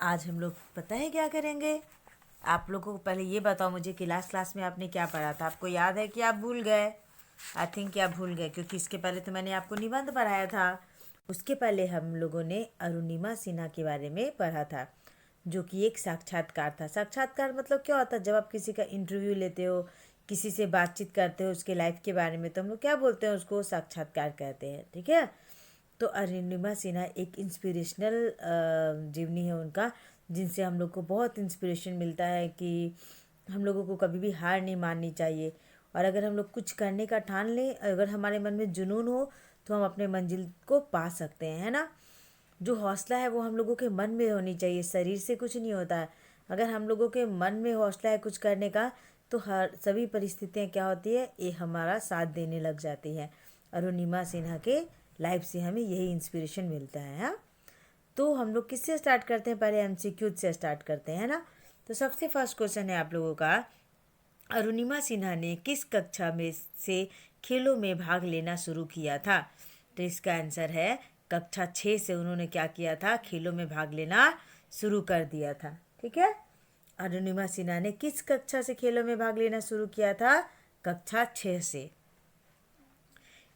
आज हम लोग पता है क्या करेंगे। आप लोगों को पहले ये बताओ मुझे कि लास्ट क्लास में आपने क्या पढ़ा था। आपको याद है कि आप भूल गए? आई थिंक कि आप भूल गए, क्योंकि इसके पहले तो मैंने आपको निबंध पढ़ाया था। उसके पहले हम लोगों ने अरुणिमा सिन्हा के बारे में पढ़ा था, जो कि एक साक्षात्कार था। साक्षात्कार मतलब क्या होता है? जब आप किसी का इंटरव्यू लेते हो, किसी से बातचीत करते हो उसके लाइफ के बारे में, तो हम लोग क्या बोलते हैं? उसको साक्षात्कार कहते हैं। ठीक है। तो अरुणिमा सिन्हा एक इंस्पिरेशनल जीवनी है उनका, जिनसे हम लोग को बहुत इंस्पिरेशन मिलता है कि हम लोगों को कभी भी हार नहीं माननी चाहिए। और अगर हम लोग कुछ करने का ठान लें, अगर हमारे मन में जुनून हो, तो हम अपने मंजिल को पा सकते हैं, है ना। जो हौसला है वो हम लोगों के मन में होनी चाहिए, शरीर से कुछ नहीं होता है। अगर हम लोगों के मन में हौसला है कुछ करने का, तो हर सभी परिस्थितियाँ क्या होती है, ये हमारा साथ देने लग जाती हैं। अरुणिमा सिन्हा के लाइफ से हमें यही इंस्पिरेशन मिलता है। हाँ, तो हम लोग किससे स्टार्ट करते हैं? पहले एमसीक्यू से स्टार्ट करते हैं ना। तो सबसे फर्स्ट क्वेश्चन है आप लोगों का, अरुणिमा सिन्हा ने किस कक्षा में से खेलों में भाग लेना शुरू किया था? तो इसका आंसर है कक्षा 6 से उन्होंने क्या किया था? खेलों में भाग लेना शुरू कर दिया था। ठीक है। अरुणिमा सिन्हा ने किस कक्षा से खेलों में भाग लेना शुरू किया था? कक्षा 6 से।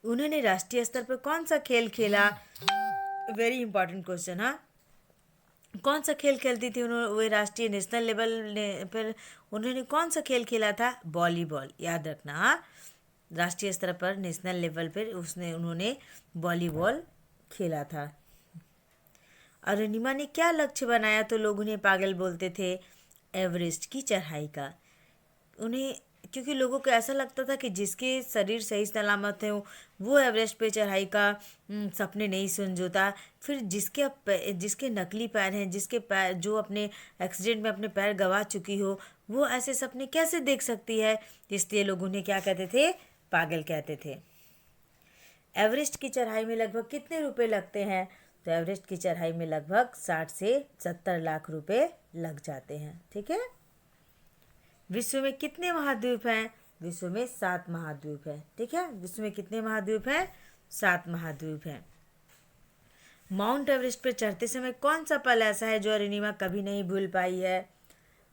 उन्होंने राष्ट्रीय स्तर पर कौन सा खेल खेला? Very important question. हाँ, कौन सा खेल खेलती थी उन्होंने? वे राष्ट्रीय नेशनल लेवल पर उन्होंने कौन सा खेल खेला था? वॉलीबॉल। याद रखना। हाँ, राष्ट्रीय स्तर पर नेशनल लेवल पर उन्होंने वॉलीबॉल खेला था। अरुणिमा ने क्या लक्ष्य बनाया तो लोग उन्हें पागल बोलते थे? एवरेस्ट की चढ़ाई का। उन्हें, क्योंकि लोगों को ऐसा लगता था कि जिसके शरीर सही सलामत है वो एवरेस्ट पे चढ़ाई का सपने नहीं संजोता। फिर जिसके नकली पैर हैं, जिसके पैर जो अपने एक्सीडेंट में अपने पैर गंवा चुकी हो, वो ऐसे सपने कैसे देख सकती है? इसलिए लोग उन्हें क्या कहते थे? पागल कहते थे। एवरेस्ट की चढ़ाई में लगभग कितने रुपए लगते हैं? तो एवरेस्ट की चढ़ाई में लगभग 60 से 70 लाख रुपए लग जाते हैं। ठीक है। विश्व में कितने महाद्वीप हैं? विश्व में 7 महाद्वीप हैं। ठीक है। विश्व में कितने महाद्वीप हैं? 7 महाद्वीप हैं। माउंट एवरेस्ट पर चढ़ते समय कौन सा पल ऐसा है जो अरुणिमा कभी नहीं भूल पाई है?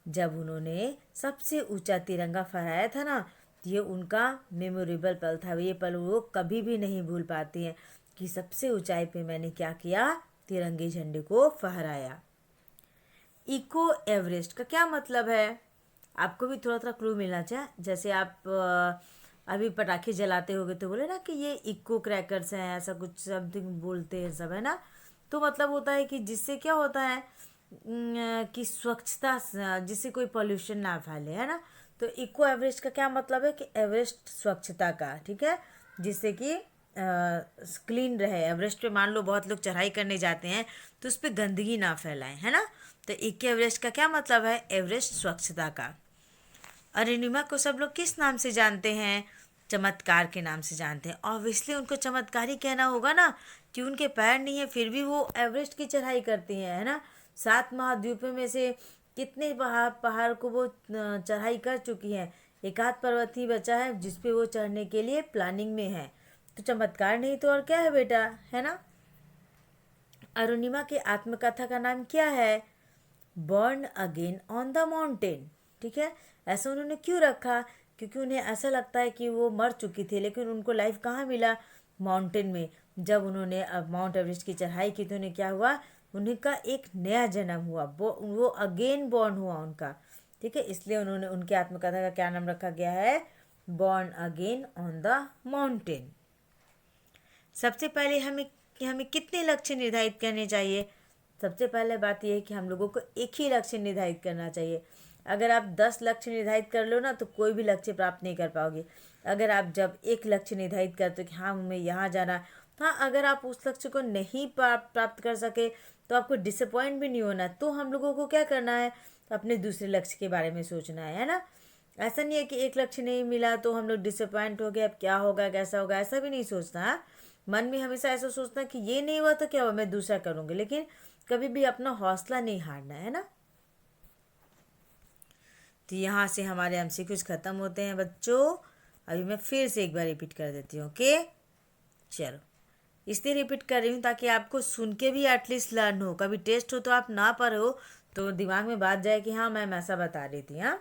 जब उन्होंने सबसे ऊंचा तिरंगा फहराया था ना, ये उनका मेमोरेबल पल था। ये पल वो कभी भी नहीं भूल पाती हैं कि सबसे ऊंचाई पे मैंने क्या किया? तिरंगे झंडे को फहराया। इको एवरेस्ट का क्या मतलब है? आपको भी थोड़ा थोड़ा क्लू मिलना चाहिए। जैसे आप अभी पटाखे जलाते होगे तो बोले ना कि ये इको क्रैकर्स हैं, ऐसा कुछ समथिंग बोलते हैं सब, है ना। तो मतलब होता है कि जिससे क्या होता है कि स्वच्छता, जिससे कोई पॉल्यूशन ना फैले, है ना। तो इको एवरेस्ट का क्या मतलब है? कि एवरेस्ट स्वच्छता का। ठीक है। जिससे कि क्लीन रहे। एवरेस्ट पे मान लो बहुत लोग चढ़ाई करने जाते हैं, तो उस पर गंदगी ना फैलाएं, है ना। तो इको एवरेस्ट का क्या मतलब है? एवरेस्ट स्वच्छता का। अरुणिमा को सब लोग किस नाम से जानते हैं? चमत्कार के नाम से जानते हैं। ऑब्वियसली उनको चमत्कारी कहना होगा ना, कि उनके पैर नहीं है फिर भी वो एवरेस्ट की चढ़ाई करती हैं, है ना। 7 महाद्वीपों में से कितने पहाड़ को वो चढ़ाई कर चुकी हैं? एक आध पर्वत ही बचा है जिसपे वो चढ़ने के लिए प्लानिंग में है। तो चमत्कार नहीं तो और क्या है बेटा, है ना। अरुणिमा की आत्मकथा का नाम क्या है? Burn again on the mountain. ठीक है। ऐसा उन्होंने क्यों रखा? क्योंकि उन्हें ऐसा लगता है कि वो मर चुकी थी, लेकिन उनको लाइफ कहाँ मिला? माउंटेन में। जब उन्होंने अब माउंट एवरेस्ट की चढ़ाई की तो उन्हें क्या हुआ? उन्हें का एक नया जन्म हुआ। वो अगेन बॉर्न हुआ उनका। ठीक है। इसलिए उन्होंने, उनकी आत्मकथा का क्या नाम रखा गया है? Born again on the mountain. सबसे पहले हमें कितने लक्ष्य निर्धारित करने चाहिए? सबसे पहले बात यह है कि हम लोगों को एक ही लक्ष्य निर्धारित करना चाहिए। अगर आप 10 लक्ष्य निर्धारित कर लो ना, तो कोई भी लक्ष्य प्राप्त नहीं कर पाओगे। अगर आप जब एक लक्ष्य निर्धारित करते हो कि हाँ हमें यहाँ जाना, हाँ, अगर आप उस लक्ष्य को नहीं प्राप्त कर सके तो आपको डिसअपॉइंट भी नहीं होना। तो हम लोगों को क्या करना है? अपने दूसरे लक्ष्य के बारे में सोचना है ना। ऐसा नहीं है कि एक लक्ष्य नहीं मिला तो हम लोग डिसअपॉइंट हो गए, अब क्या होगा कैसा होगा, ऐसा भी नहीं सोचना। हाँ? मन में हमेशा ऐसा सोचना कि ये नहीं हुआ तो क्या हुआ, मैं दूसरा करूँगी, लेकिन कभी भी अपना हौसला नहीं हारना, है ना। तो यहाँ से हमारे एमसीक्यूज ख़त्म होते हैं बच्चों। अभी मैं फिर से एक बार रिपीट कर देती हूँ। ओके, चलो। इसलिए रिपीट कर रही हूँ ताकि आपको सुन के भी एटलीस्ट लर्न हो। कभी टेस्ट हो तो आप ना पढ़ो तो दिमाग में बात जाए कि हाँ मैम ऐसा बता रही थी। हाँ,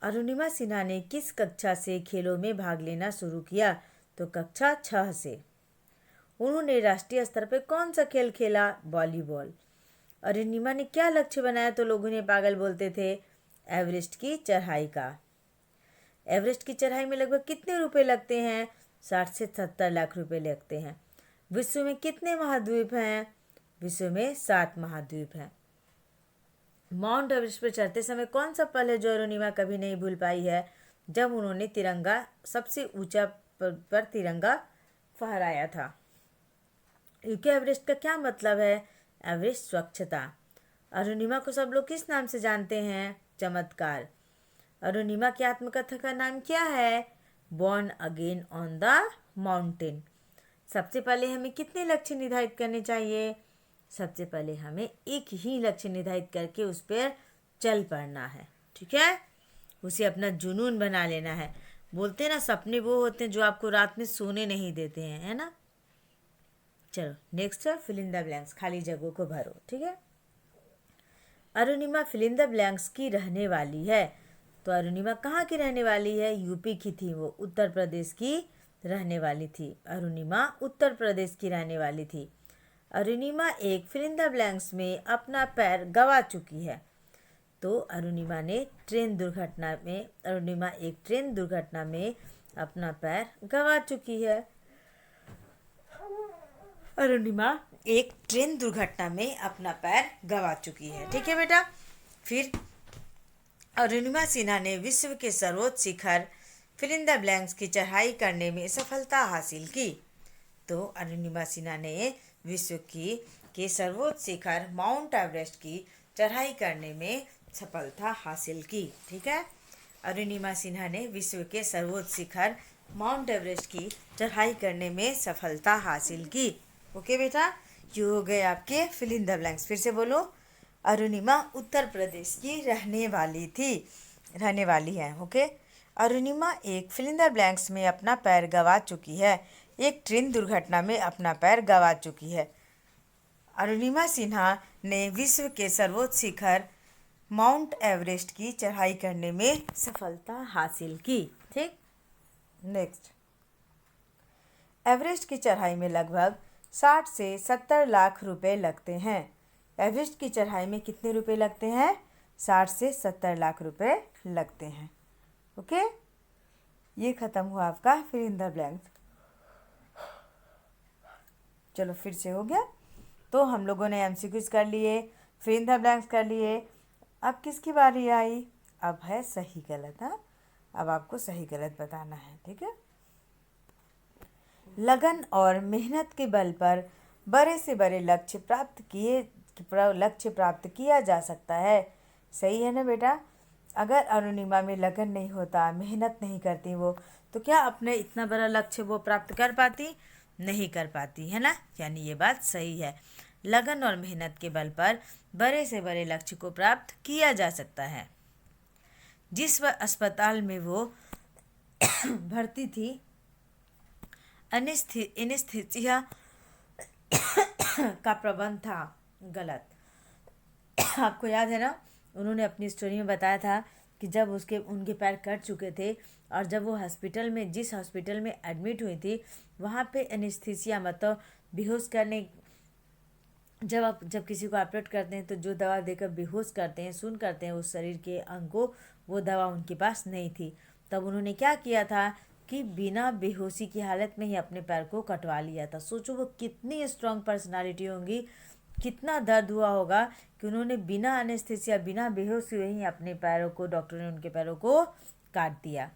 अरुणिमा सिन्हा ने किस कक्षा से खेलों में भाग लेना शुरू किया? तो कक्षा 6 से। उन्होंने राष्ट्रीय स्तर पर कौन सा खेल खेला? वॉलीबॉल। अरुणिमा ने क्या लक्ष्य बनाया तो लोग उन्हें पागल बोलते थे? एवरेस्ट की चढ़ाई का। एवरेस्ट की चढ़ाई में लगभग कितने रुपए लगते हैं? 60 से 70 लाख रुपए लगते हैं। विश्व में कितने महाद्वीप हैं? विश्व में 7 महाद्वीप हैं। माउंट एवरेस्ट पर चढ़ते समय कौन सा पल है जो अरुणिमा कभी नहीं भूल पाई है? जब उन्होंने तिरंगा सबसे ऊंचा पर तिरंगा फहराया था। यूके एवरेस्ट का क्या मतलब है? एवरेस्ट स्वच्छता। अरुणिमा को सब लोग किस नाम से जानते हैं? चमत्कार। अरुणिमा की आत्मकथा का नाम क्या है? Born again on the mountain. सबसे पहले हमें कितने लक्ष्य निर्धारित करने चाहिए? सबसे पहले हमें एक ही लक्ष्य निर्धारित करके उस पर चल पड़ना है। ठीक है, उसे अपना जुनून बना लेना है। बोलते हैं ना, सपने वो होते हैं जो आपको रात में सोने नहीं देते हैं, है ना। चलो नेक्स्ट है फिल इन द ब्लैंक्स, खाली जगहों को भरो। ठीक है, Arunima fill in the blanks की रहने वाली है। तो अरुणिमा कहाँ की रहने वाली है? यूपी की थी वो, उत्तर प्रदेश की रहने वाली थी। अरुणिमा उत्तर प्रदेश की रहने वाली थी। अरुणिमा एक फिल इन द ब्लैंक्स में अपना पैर गंवा चुकी है। तो अरुणिमा एक ट्रेन दुर्घटना में अपना पैर गंवा चुकी है। अरुणिमा एक ट्रेन दुर्घटना में अपना पैर गंवा चुकी है। ठीक है बेटा। फिर अरुणिमा सिन्हा ने विश्व के सर्वोच्च शिखर फिल इन द ब्लैंक्स की चढ़ाई करने में सफलता हासिल की। तो अरुणिमा सिन्हा ने विश्व के सर्वोच्च शिखर माउंट एवरेस्ट की चढ़ाई करने में सफलता हासिल की। ठीक है, अरुणिमा सिन्हा ने विश्व के सर्वोच्च शिखर माउंट एवरेस्ट की चढ़ाई करने में सफलता हासिल की। ओके बेटा, ये हो गए आपके फिल इन द ब्लैंक्स। फिर से बोलो, अरुणिमा उत्तर प्रदेश की रहने वाली है। ओके, अरुणिमा एक फिल इन द ब्लैंक्स में अपना पैर गंवा चुकी है। एक ट्रेन दुर्घटना में अपना पैर गंवा चुकी है। अरुणिमा सिन्हा ने विश्व के सर्वोच्च शिखर माउंट एवरेस्ट की चढ़ाई करने में सफलता हासिल की। ठीक, नेक्स्ट, एवरेस्ट की चढ़ाई में लगभग 60 से 70 लाख रुपए लगते हैं। एवरेस्ट की चढ़ाई में कितने रुपए लगते हैं? 60 से 70 लाख रुपए लगते हैं। ओके, ये खत्म हुआ आपका फिल इन द ब्लैंक्स। चलो फिर से हो गया। तो हम लोगों ने एमसीक्यूज कर लिए, फिल इन द ब्लैंक्स कर लिए। अब किसकी बारी आई? अब है सही गलत। हाँ, अब आपको सही गलत बताना है। ठीक है, लगन और मेहनत के बल पर बड़े से बड़े लक्ष्य प्राप्त किया जा सकता है। सही है ना बेटा। अगर अरुणिमा में लगन नहीं होता, मेहनत नहीं करती वो, तो क्या अपने इतना बड़ा लक्ष्य वो प्राप्त कर पाती? नहीं कर पाती, है ना। यानी ये बात सही है, लगन और मेहनत के बल पर बड़े से बड़े लक्ष्य को प्राप्त किया जा सकता है। जिस अस्पताल में वो भर्ती थी, एनेस्थीसिया का प्रबंध था गलत। आपको याद है ना, उन्होंने अपनी स्टोरी में बताया था कि जब उनके पैर कट चुके थे और जब वो जिस हॉस्पिटल में एडमिट हुई थी, वहाँ पे एनेस्थीसिया मतलब बेहोश करने, जब किसी को ऑपरेट करते हैं तो जो दवा देकर बेहोश करते हैं, सुन करते हैं उस शरीर के अंग को, वो दवा उनके पास नहीं थी। तब उन्होंने क्या किया था कि बिना बेहोशी की हालत में ही अपने पैर को कटवा लिया था। सोचो वो कितनी स्ट्रांग पर्सनालिटी होंगी, कितना दर्द हुआ होगा कि उन्होंने बिना एनेस्थीसिया, बिना बेहोश हुए ही अपने पैरों को, डॉक्टरों ने उनके पैरों को काट दिया।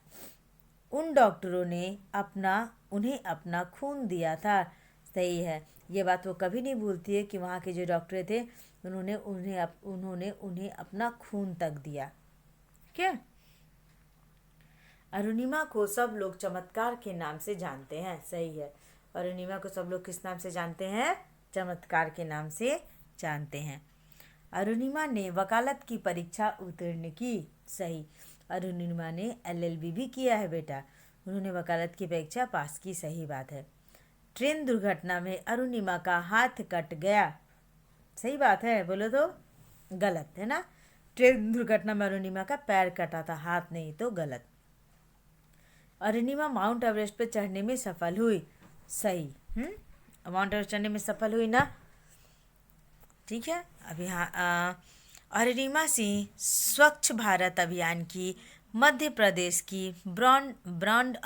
उन डॉक्टरों ने उन्हें अपना खून दिया था। सही है, ये बात वो कभी नहीं भूलती है कि वहाँ के जो डॉक्टर थे उन्होंने उन्हें अपना खून तक दिया। ठीक है, अरुणिमा को सब लोग चमत्कार के नाम से जानते हैं। सही है, अरुणिमा को सब लोग किस नाम से जानते हैं? चमत्कार के नाम से जानते हैं। अरुणिमा ने वकालत की परीक्षा उत्तीर्ण की। सही, अरुणिमा ने LLB भी किया है बेटा, उन्होंने वकालत की परीक्षा पास की। सही बात है। ट्रेन दुर्घटना में अरुणिमा का हाथ कट गया। सही बात है, बोलो तो गलत है ना। ट्रेन दुर्घटना में अरुणिमा का पैर कटा था, हाथ नहीं, तो गलत। अरुणिमा माउंट एवरेस्ट पे चढ़ने में सफल हुई। सही। माउंट एवरेस्ट चढ़ने में सफल हुई ना। ठीक है। अभी हाँ, अरुणिमा सिंह स्वच्छ भारत अभियान की मध्य प्रदेश की ब्रांड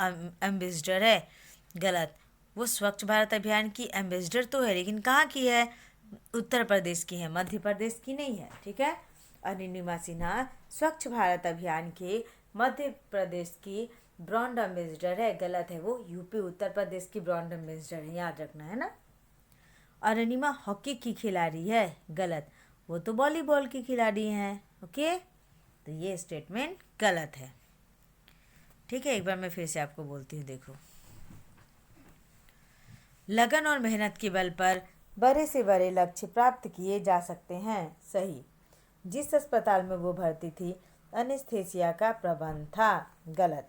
एम्बेसडर है। गलत। वो स्वच्छ भारत अभियान की एम्बेसडर तो है, लेकिन कहाँ की है? उत्तर प्रदेश की है, मध्य प्रदेश की नहीं है। ठीक है। अरुणिमा सिन्हा स्वच्छ भारत अभियान के मध्य प्रदेश की ब्रांड एम्बेसडर है। गलत है, वो यूपी उत्तर प्रदेश की ब्रांड एम्बेसडर है, याद रखना है ना। अरुणिमा हॉकी की खिलाड़ी है। गलत, वो तो वॉलीबॉल की खिलाड़ी हैं। ओके, तो ये स्टेटमेंट गलत है। ठीक है, एक बार मैं फिर से आपको बोलती हूँ, देखो। लगन और मेहनत के बल पर बड़े से बड़े लक्ष्य प्राप्त किए जा सकते हैं। सही। जिस अस्पताल में वो भर्ती थी, एनेस्थेसिया का प्रबंध था। गलत।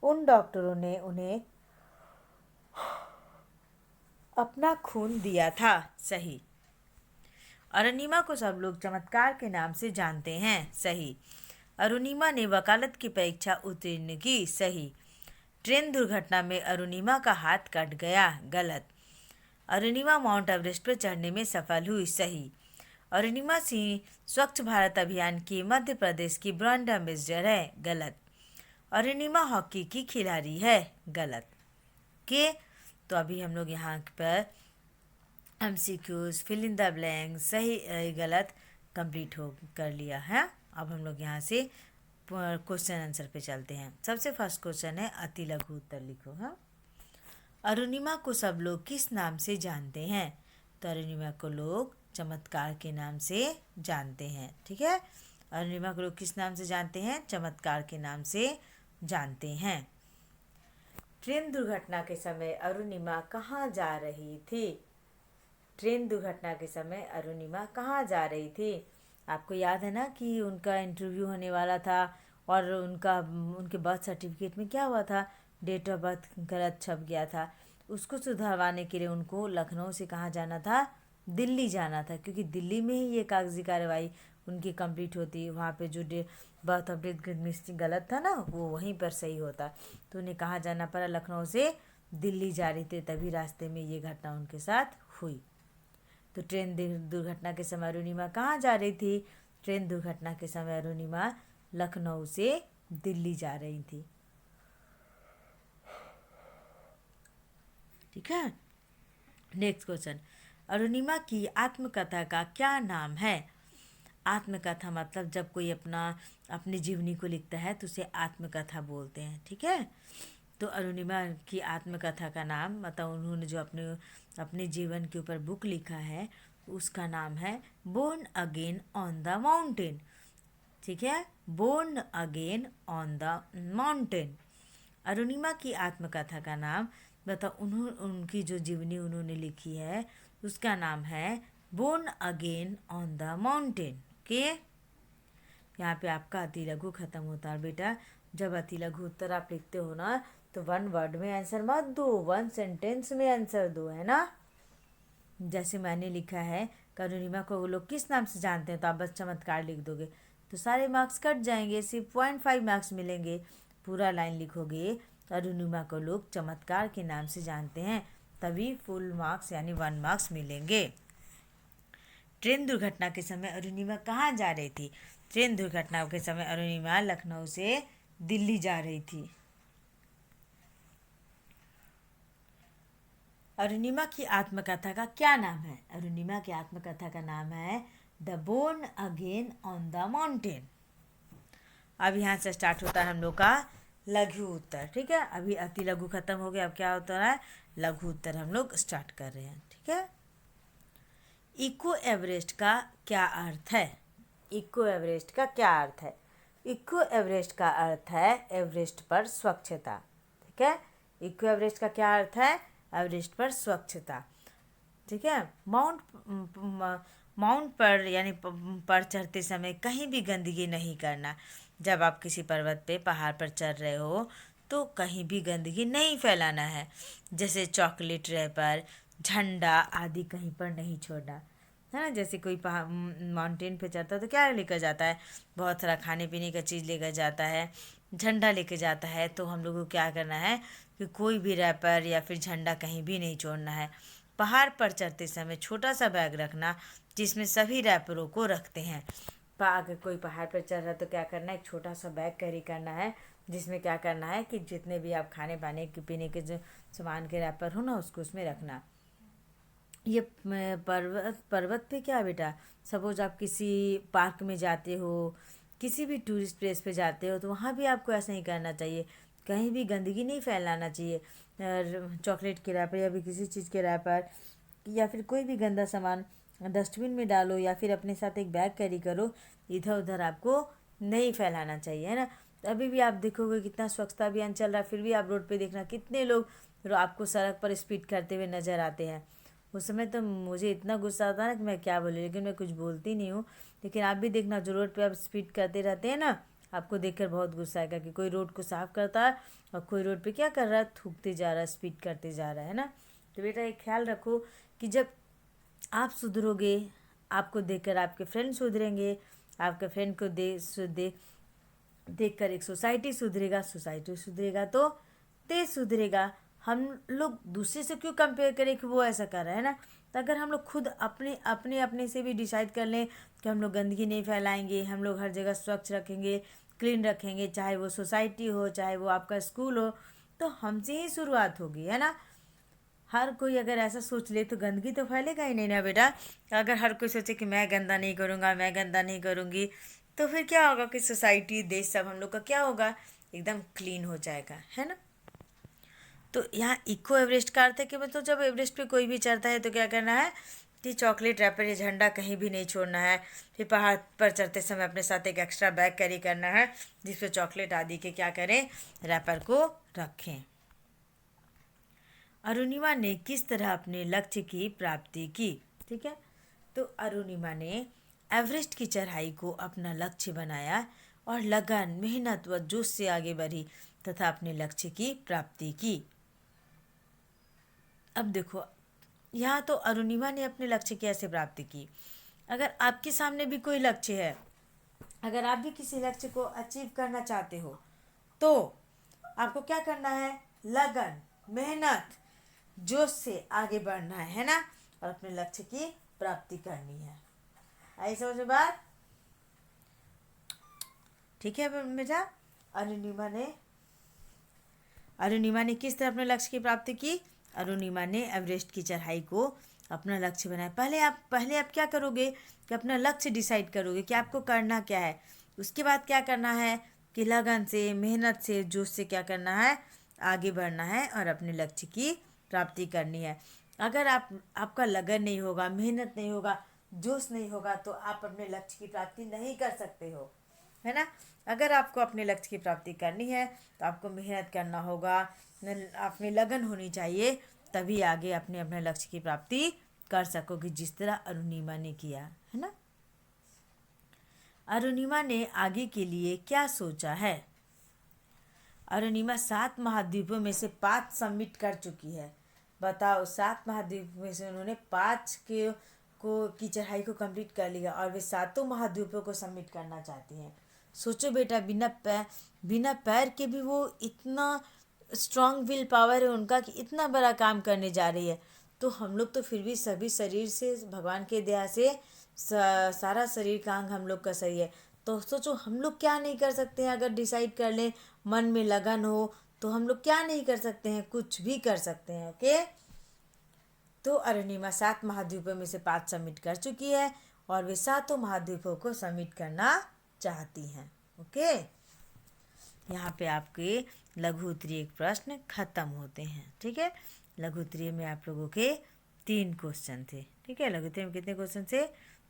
उन डॉक्टरों ने उन्हें अपना खून दिया था। सही। अरुणिमा को सब लोग चमत्कार के नाम से जानते हैं। सही। अरुणिमा ने वकालत की परीक्षा उत्तीर्ण की। सही। ट्रेन दुर्घटना में अरुणिमा का हाथ कट गया। गलत। अरुणिमा माउंट एवरेस्ट पर चढ़ने में सफल हुई। सही। अरुणिमा सिंह स्वच्छ भारत अभियान की मध्य प्रदेश की ब्रांड एम्बेसडर है। गलत। अरुणिमा हॉकी की खिलाड़ी है। गलत। के तो अभी हम लोग यहाँ पर MCQs fill in the blank सही गलत कंप्लीट हो कर लिया है। अब हम लोग यहाँ से क्वेश्चन आंसर पे चलते हैं। सबसे फर्स्ट क्वेश्चन है, अति लघु उत्तर लिखो। हाँ, अरुणिमा को सब लोग किस नाम से जानते हैं? तो अरुणिमा को लोग चमत्कार के नाम से जानते हैं। ठीक है, अरुणिमा को लोग किस नाम से जानते हैं? चमत्कार के नाम से जानते हैं। ट्रेन दुर्घटना के समय अरुणिमा कहाँ जा रही थी? ट्रेन दुर्घटना के समय अरुणिमा कहाँ जा रही थी? आपको याद है ना कि उनका इंटरव्यू होने वाला था और उनके बर्थ सर्टिफिकेट में क्या हुआ था? डेट ऑफ बर्थ गलत छप गया था। उसको सुधारवाने के लिए उनको लखनऊ से कहाँ जाना था? दिल्ली जाना था, क्योंकि दिल्ली में ही ये कागजी कार्रवाई उनकी कंप्लीट होती। वहाँ पे जो बर्थ ऑफ डेट गलत था ना, वो वहीं पर सही होता। तो उन्हें कहाँ जाना पड़ा? लखनऊ से दिल्ली जा रही थी, तभी रास्ते में ये घटना उनके साथ हुई। तो ट्रेन दुर्घटना के समय अरुणिमा कहाँ जा रही थी? ट्रेन दुर्घटना के समय अरुणिमा लखनऊ से दिल्ली जा रही थी। ठीक है। नेक्स्ट क्वेश्चन, अरुणिमा की आत्मकथा का क्या नाम है? आत्मकथा मतलब जब कोई अपनी जीवनी को लिखता है तो उसे आत्मकथा बोलते हैं। ठीक है, तो अरुणिमा की आत्मकथा का नाम मतलब उन्होंने जो अपने जीवन के ऊपर बुक लिखा है, उसका नाम है born again on the mountain. ठीक है, born again on the mountain. Arunima की आत्मकथा का नाम बताओ। उनकी जो जीवनी उन्होंने लिखी है उसका नाम है born again on the mountain. के यहाँ पे आपका अति लघु खत्म होता है बेटा। जब अति लघु उत्तर आप लिखते हो ना, तो 1 वर्ड में आंसर मत दो, 1 सेंटेंस में आंसर दो, है ना। जैसे मैंने लिखा है अरुणिमा को वो लोग किस नाम से जानते हैं, तो आप बस चमत्कार लिख दोगे तो सारे मार्क्स कट जाएंगे, सिर्फ 0.5 मार्क्स मिलेंगे। पूरा लाइन लिखोगे अरुणिमा को लोग चमत्कार के नाम से जानते हैं, तभी फुल मार्क्स यानी 1 मार्क्स मिलेंगे। ट्रेन दुर्घटना के समय अरुणिमा कहाँ जा रही थी? ट्रेन दुर्घटना के समय अरुणिमा लखनऊ से दिल्ली जा रही थी। अरुणिमा की आत्मकथा का क्या नाम है? अरुणिमा की आत्मकथा का नाम है the born again on the mountain. अब यहाँ से स्टार्ट होता है हम लोग का लघु उत्तर। ठीक है, अभी अति लघु खत्म हो गया, अब क्या होता है? लघु उत्तर हम लोग स्टार्ट कर रहे हैं। ठीक है, इको एवरेस्ट का क्या अर्थ है? इको एवरेस्ट का क्या अर्थ है? इको एवरेस्ट का अर्थ है एवरेस्ट पर स्वच्छता। ठीक है, इको एवरेस्ट का क्या अर्थ है? एवरेस्ट पर स्वच्छता। ठीक है, माउंट पर यानी पर चढ़ते समय कहीं भी गंदगी नहीं करना। जब आप किसी पर्वत पे पहाड़ पर चढ़ रहे हो तो कहीं भी गंदगी नहीं फैलाना है। जैसे चॉकलेट रैपर, झंडा आदि कहीं पर नहीं छोड़ना, है ना। जैसे कोई माउंटेन पे जाता है तो क्या लेकर जाता है, बहुत सारा खाने पीने का चीज़ लेकर जाता है, झंडा लेके जाता है। तो हम लोग को क्या करना है कि कोई भी रैपर या फिर झंडा कहीं भी नहीं छोड़ना है। पहाड़ पर चढ़ते समय छोटा सा बैग रखना जिसमें सभी रैपरों को रखते हैं। अगर कोई पहाड़ पर चढ़ रहा है तो क्या करना है, एक छोटा सा बैग कैरी करना है जिसमें क्या करना है कि जितने भी आप खाने पाने के पीने के जो सामान के रैपर हो ना उसको उसमें रखना। ये पर्वत पे क्या बेटा, सपोज आप किसी पार्क में जाते हो, किसी भी टूरिस्ट प्लेस पे जाते हो तो वहाँ भी आपको ऐसा नहीं करना चाहिए, कहीं भी गंदगी नहीं फैलाना चाहिए। चॉकलेट के रैपर या भी किसी चीज़ के रैपर या फिर कोई भी गंदा सामान डस्टबिन में डालो या फिर अपने साथ एक बैग कैरी करो, इधर उधर आपको नहीं फैलाना चाहिए, है ना। तो अभी भी आप देखोगे कितना स्वच्छता अभियान चल रहा है, फिर भी आप रोड पे देखना कितने लोग आपको सड़क पर स्पीड करते हुए नज़र आते हैं। उस समय तो मुझे इतना गुस्सा आता है ना कि मैं क्या बोलूँ, लेकिन मैं कुछ बोलती नहीं हूँ। लेकिन आप भी देखना जो रोड पे आप स्पीड करते रहते हैं ना, आपको देखकर बहुत गुस्सा आएगा कि कोई रोड को साफ करता है और कोई रोड पे क्या कर रहा है, थूकते जा रहा है, स्पीड करते जा रहा है ना। तो बेटा एक ख्याल रखो कि जब आप सुधरोगे, आपको देखकर आपके फ्रेंड सुधरेंगे, आपके फ्रेंड को देखकर एक सोसाइटी सुधरेगा, सोसाइटी सुधरेगा तो देश सुधरेगा। हम लोग दूसरे से क्यों कंपेयर करें कि वो ऐसा कर रहा है ना। तो अगर हम लोग खुद अपने अपने अपने से भी डिसाइड कर लें कि हम लोग गंदगी नहीं फैलाएंगे, हम लोग हर जगह स्वच्छ रखेंगे, क्लीन रखेंगे, चाहे वो सोसाइटी हो चाहे वो आपका स्कूल हो, तो हमसे ही शुरुआत होगी, है ना। हर कोई अगर ऐसा सोच ले तो गंदगी तो फैलेगा ही नहीं ना बेटा। अगर हर कोई सोचे कि मैं गंदा नहीं करूँगा, मैं गंदा नहीं करूँगी, तो फिर क्या होगा कि सोसाइटी देश सब हम लोग का क्या होगा, एकदम क्लीन हो जाएगा, है ना। तो यहाँ इको एवरेस्ट का अर्थ है कि मतलब जब एवरेस्ट पे कोई भी चढ़ता है तो क्या करना है कि चॉकलेट रैपर या झंडा कहीं भी नहीं छोड़ना है। फिर पहाड़ पर चढ़ते समय अपने साथ एक एक्स्ट्रा बैग कैरी करना है जिसपे चॉकलेट आदि के क्या करें, रैपर को रखें। अरुणिमा ने किस तरह अपने लक्ष्य की प्राप्ति की, ठीक है। तो अरुणिमा ने एवरेस्ट की चढ़ाई को अपना लक्ष्य बनाया और लगन, मेहनत व जोश से आगे बढ़ी तथा अपने लक्ष्य की प्राप्ति की। अब देखो यहाँ तो अरुणिमा ने अपने लक्ष्य की ऐसे प्राप्ति की। अगर आपके सामने भी कोई लक्ष्य है, अगर आप भी किसी लक्ष्य को अचीव करना चाहते हो तो आपको क्या करना है, लगन, मेहनत, जोश से आगे बढ़ना है ना, और अपने लक्ष्य की प्राप्ति करनी है। आई समझ में बात, ठीक है बेटा। अरुणिमा ने किस तरह अपने लक्ष्य की प्राप्ति की। अरुणिमा ने एवरेस्ट की चढ़ाई को अपना लक्ष्य बनाया। पहले आप क्या करोगे कि अपना लक्ष्य डिसाइड करोगे कि आपको करना क्या है। उसके बाद क्या करना है कि लगन से, मेहनत से, जोश से क्या करना है, आगे बढ़ना है और अपने लक्ष्य की प्राप्ति करनी है। अगर आपका लगन नहीं होगा, मेहनत नहीं होगा, जोश नहीं होगा तो आप अपने लक्ष्य की प्राप्ति नहीं कर सकते हो, है ना। अगर आपको अपने लक्ष्य की प्राप्ति करनी है तो आपको मेहनत करना होगा, आप में लगन होनी चाहिए, तभी आगे अपने अपने लक्ष्य की प्राप्ति कर सकोगे, जिस तरह अरुणिमा ने किया, है ना। अरुणिमा ने आगे के लिए क्या सोचा है। अरुणिमा 7 महाद्वीपों में से 5 सबमिट कर चुकी है। बताओ 7 महाद्वीप में से उन्होंने 5 की चढ़ाई को कंप्लीट कर लिया और वे 7 महाद्वीपों को सबमिट करना चाहती हैं। सोचो बेटा, बिना पैर के भी वो इतना स्ट्रांग विल पावर है उनका कि इतना बड़ा काम करने जा रही है। तो हम लोग तो फिर भी सभी शरीर से, भगवान के दया से सारा शरीर का अंग हम लोग का सही है। तो सोचो हम लोग क्या नहीं कर सकते हैं। अगर डिसाइड कर लें, मन में लगन हो, तो हम लोग क्या नहीं कर सकते हैं, कुछ भी कर सकते हैं। ओके, तो अरुणिमा 7 महाद्वीपों में से 5 सबमिट कर चुकी है और वे 7 महाद्वीपों को सबमिट करना चाहती हैं। ओके, यहाँ पे आपके लघु उत्तरीय प्रश्न खत्म होते हैं। ठीक है, लघु उत्तरीय में आप लोगों के 3 क्वेश्चन थे। ठीक है, लघु उत्तरीय में कितने क्वेश्चन थे,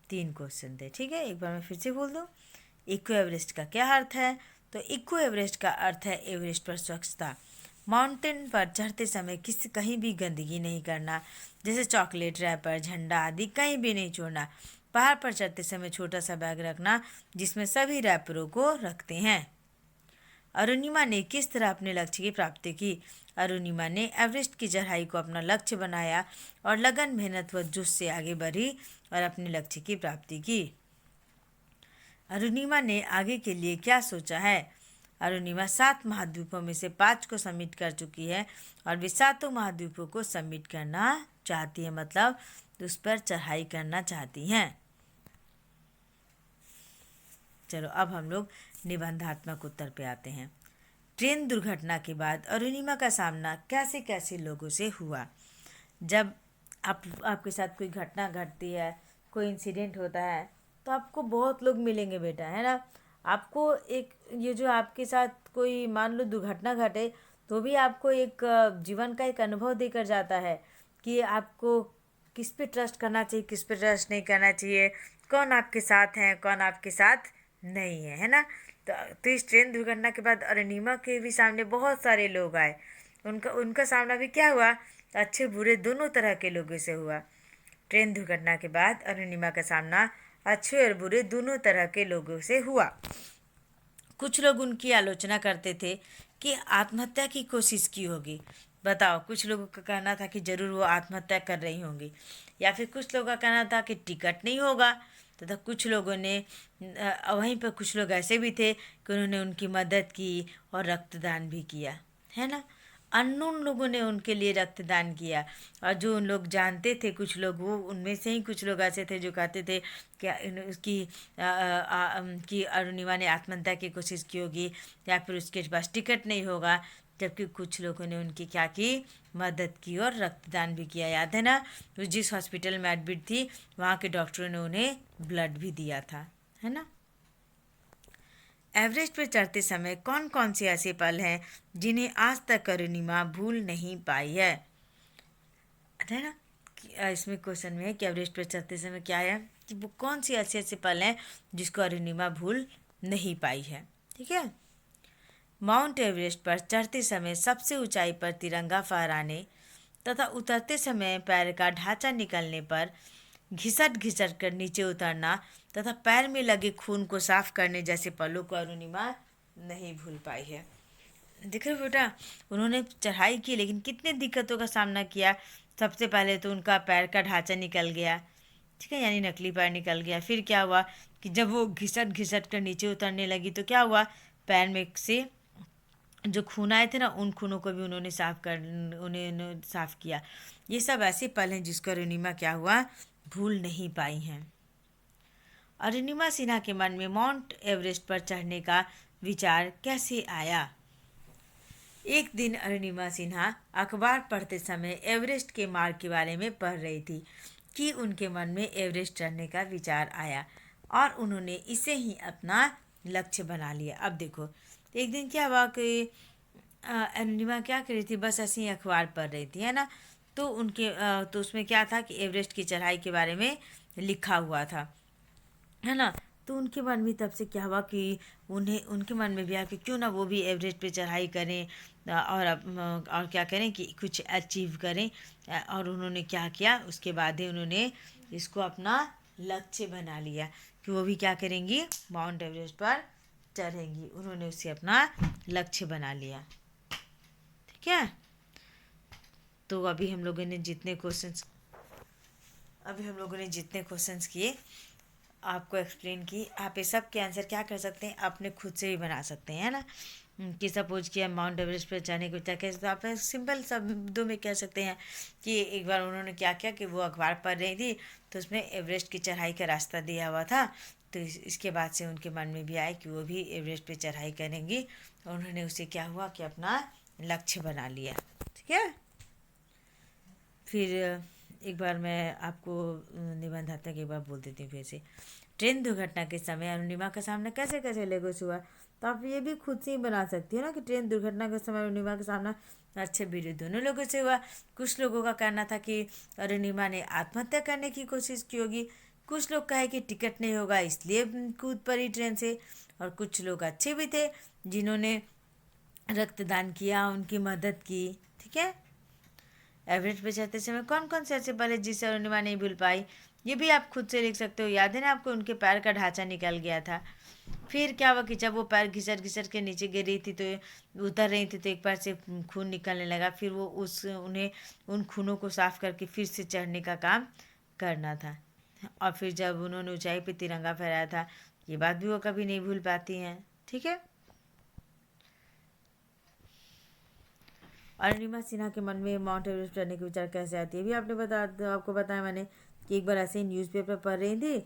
3 क्वेश्चन थे। ठीक है, एक बार मैं फिर से बोल दूँ, इको एवरेस्ट का क्या अर्थ है। तो इको एवरेस्ट का अर्थ है एवरेस्ट पर स्वच्छता। माउंटेन पर चढ़ते समय कहीं भी गंदगी नहीं करना, जैसे चॉकलेट, रैपर, झंडा आदि कहीं भी नहीं छोड़ना। पहाड़ पर चढ़ते समय छोटा सा बैग रखना जिसमें सभी रैपरों को रखते हैं। अरुणिमा ने किस तरह अपने लक्ष्य की प्राप्ति की? अरुणिमा ने एवरेस्ट की चढ़ाई को अपना लक्ष्य बनाया और लगन, मेहनत व जोश से आगे बढ़ी और अपने लक्ष्य की प्राप्ति की। अरुणिमा ने आगे के लिए क्या सोचा है? अरुणिमा 7 महाद्वीपों में से 5 को सबमिट कर चुकी है और वे 7 महाद्वीपों को सबमिट करना चाहती है, मतलब उस पर चढ़ाई करना चाहती हैं। चलो अब हम लोग निबंधात्मक उत्तर पे आते हैं। ट्रेन दुर्घटना के बाद अरुणिमा का सामना कैसे कैसे लोगों से हुआ? जब आपके साथ कोई घटना घटती है, कोई इंसिडेंट होता है, तो आपको बहुत लोग मिलेंगे बेटा, है ना। आपको एक ये जो आपके साथ कोई मान लो दुर्घटना घटे तो भी आपको एक जीवन का एक अनुभव देकर जाता है कि आपको किस पे ट्रस्ट करना चाहिए, किस पे ट्रस्ट नहीं करना चाहिए, कौन आपके साथ है, कौन आपके साथ नहीं है ना। तो इस ट्रेन दुर्घटना के बाद अरुणिमा के भी सामने बहुत सारे लोग आए। उनका उनका सामना भी क्या हुआ? अच्छे बुरे दोनों तरह के लोगों से हुआ। ट्रेन दुर्घटना के बाद अरुणिमा का सामना अच्छे और बुरे दोनों तरह के लोगों से हुआ। कुछ लोग उनकी आलोचना करते थे कि आत्महत्या की कोशिश की होगी। बताओ, कुछ लोगों का कहना था कि ज़रूर वो आत्महत्या कर रही होंगी, या फिर कुछ लोगों का कहना था कि टिकट नहीं होगा, तथा कुछ लोगों ने वहीं पर कुछ लोग ऐसे भी थे कि उन्होंने उनकी मदद की और रक्तदान भी किया, है ना। अननोन लोगों ने उनके लिए रक्तदान किया, और जो उन लोग जानते थे कुछ लोग, वो उनमें से ही कुछ लोग ऐसे थे जो कहते थे कि अरुणिमा ने आत्महत्या की कोशिश की होगी या फिर उसके पास टिकट नहीं होगा। जबकि कुछ लोगों ने उनकी क्या की? मदद की और रक्तदान भी किया। याद है ना, वो जिस हॉस्पिटल में एडमिट थी वहाँ के डॉक्टरों ने उन्हें ब्लड भी दिया था, है ना। एवरेस्ट पर चढ़ते समय कौन कौन से ऐसे पल हैं जिन्हें आज तक अरुणिमा भूल नहीं पाई है ना। इसमें क्वेश्चन में है कि एवरेस्ट पर चढ़ते समय क्या है कि वो कौन सी ऐसे ऐसे पल हैं जिसको अरुणिमा भूल नहीं पाई है। ठीक है। माउंट एवरेस्ट पर चढ़ते समय सबसे ऊंचाई पर तिरंगा फहराने तथा उतरते समय पैर का ढांचा निकलने पर घिसट घिसट कर नीचे उतरना तथा पैर में लगे खून को साफ करने जैसे पलों को अरुणिमा नहीं भूल पाई है। देख रहे हो बेटा, उन्होंने चढ़ाई की लेकिन कितने दिक्कतों का सामना किया। सबसे पहले तो उनका पैर का ढांचा निकल गया, ठीक है, यानी नकली पैर निकल गया। फिर क्या हुआ कि जब वो घिसट घिसट कर नीचे उतरने लगी तो क्या हुआ, पैर में से जो खून आए थे ना, उन खूनों को भी उन्होंने साफ किया। ये सब ऐसे पल हैं जिसको अरुणिमा क्या हुआ, भूल नहीं पाई हैं। अरुणिमा सिन्हा के मन में माउंट एवरेस्ट पर चढ़ने का विचार कैसे आया? एक दिन अरुणिमा सिन्हा अखबार पढ़ते समय एवरेस्ट के मार्ग के बारे में पढ़ रही थी कि उनके मन में एवरेस्ट चढ़ने का विचार आया और उन्होंने इसे ही अपना लक्ष्य बना लिया। अब देखो, एक दिन क्या हुआ कि अरुणिमा क्या कर रही थी, बस ऐसे ही अखबार पढ़ रही थी, है ना। तो तो उसमें क्या था कि एवरेस्ट की चढ़ाई के बारे में लिखा हुआ था, है ना। तो उनके मन में तब से क्या हुआ कि उनके मन में भी आया कि क्यों ना वो भी एवरेस्ट पे चढ़ाई करें और क्या करें कि कुछ अचीव करें। और उन्होंने क्या किया, उसके बाद ही उन्होंने इसको अपना लक्ष्य बना लिया कि वो भी क्या करेंगी, माउंट एवरेस्ट पर चढ़ेंगी। उन्होंने उसे अपना लक्ष्य बना लिया। ठीक है। तो अभी हम लोगों ने जितने क्वेश्चंस किए, आपको एक्सप्लेन की, आप ये सब के आंसर क्या कर सकते हैं, अपने खुद से भी बना सकते हैं, है ना। कि सपोज कि हम माउंट एवरेस्ट पर जाने को क्या कहते, तो आप सिंपल शब्दों में कह सकते हैं कि एक बार उन्होंने क्या किया कि वो अखबार पढ़ रही थी तो उसमें एवरेस्ट की चढ़ाई का रास्ता दिया हुआ था। तो इसके बाद से उनके मन में भी आए कि वो भी एवरेस्ट पे चढ़ाई करेंगी और उन्होंने उसे क्या हुआ कि अपना लक्ष्य बना लिया। ठीक है। फिर एक बार मैं आपको निबंधात्मक एक बार बोल देती हूँ फिर से। ट्रेन दुर्घटना के समय अरुणिमा का सामना कैसे कैसे लोगों से हुआ, तो आप ये भी खुद से ही बना सकती हो ना कि ट्रेन दुर्घटना के समय अरुणिमा का सामना अच्छे बुरे दोनों लोगों से हुआ। कुछ लोगों का कहना था कि अरुणिमा ने आत्महत्या करने की कोशिश की होगी, कुछ लोग कहे कि टिकट नहीं होगा इसलिए कूद पड़ी ट्रेन से, और कुछ लोग अच्छे भी थे जिन्होंने रक्तदान किया, उनकी मदद की। ठीक है। एवरेस्ट पे चढ़ते समय कौन कौन से ऐसे पल है जिसे अरुणिमा नहीं भूल पाई? ये भी आप खुद से लिख सकते हो। याद है ना आपको, उनके पैर का ढांचा निकल गया था। फिर क्या हुआ कि जब वो पैर घिसट घिसट के नीचे गिर रही थी, तो उतर रही थी, तो एक पैर से खून निकलने लगा। फिर वो उस उन्हें उन खूनों को साफ करके फिर से चढ़ने का काम करना था। और फिर जब उन्होंने ऊंचाई पे तिरंगा फहराया था, ये बात भी वो कभी नहीं भूल पाती हैं। ठीक है। अरुणिमा सिन्हा के मन में माउंट एवरेस्ट चढ़ने के विचार कैसे आती है, भी आपको बताया मैंने कि एक बार ऐसे ही न्यूज़पेपर पढ़ रही थी,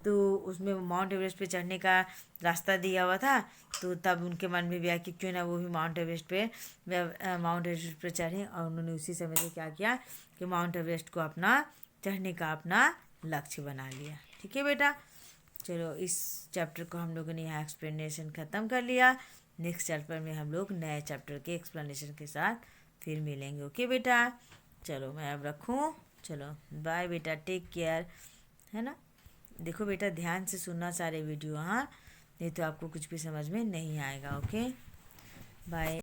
तो उसमें माउंट एवरेस्ट पे चढ़ने का रास्ता दिया हुआ था। तो तब उनके मन में भी आया कि क्यों ना वो भी माउंट एवरेस्ट पे चढ़ें। और उन्होंने उसी समय से क्या किया कि माउंट एवरेस्ट को अपना चढ़ने का अपना लक्ष्य बना लिया। ठीक है बेटा, चलो इस चैप्टर को हम लोगों ने यहाँ एक्सप्लेनेशन ख़त्म कर लिया। नेक्स्ट चैप्टर में हम लोग नए चैप्टर के एक्सप्लेनेशन के साथ फिर मिलेंगे। ओके बेटा, चलो मैं अब रखूँ। चलो बाय बेटा, टेक केयर, है ना। देखो बेटा, ध्यान से सुनना सारे वीडियो, हाँ, नहीं तो आपको कुछ भी समझ में नहीं आएगा। Okay bye.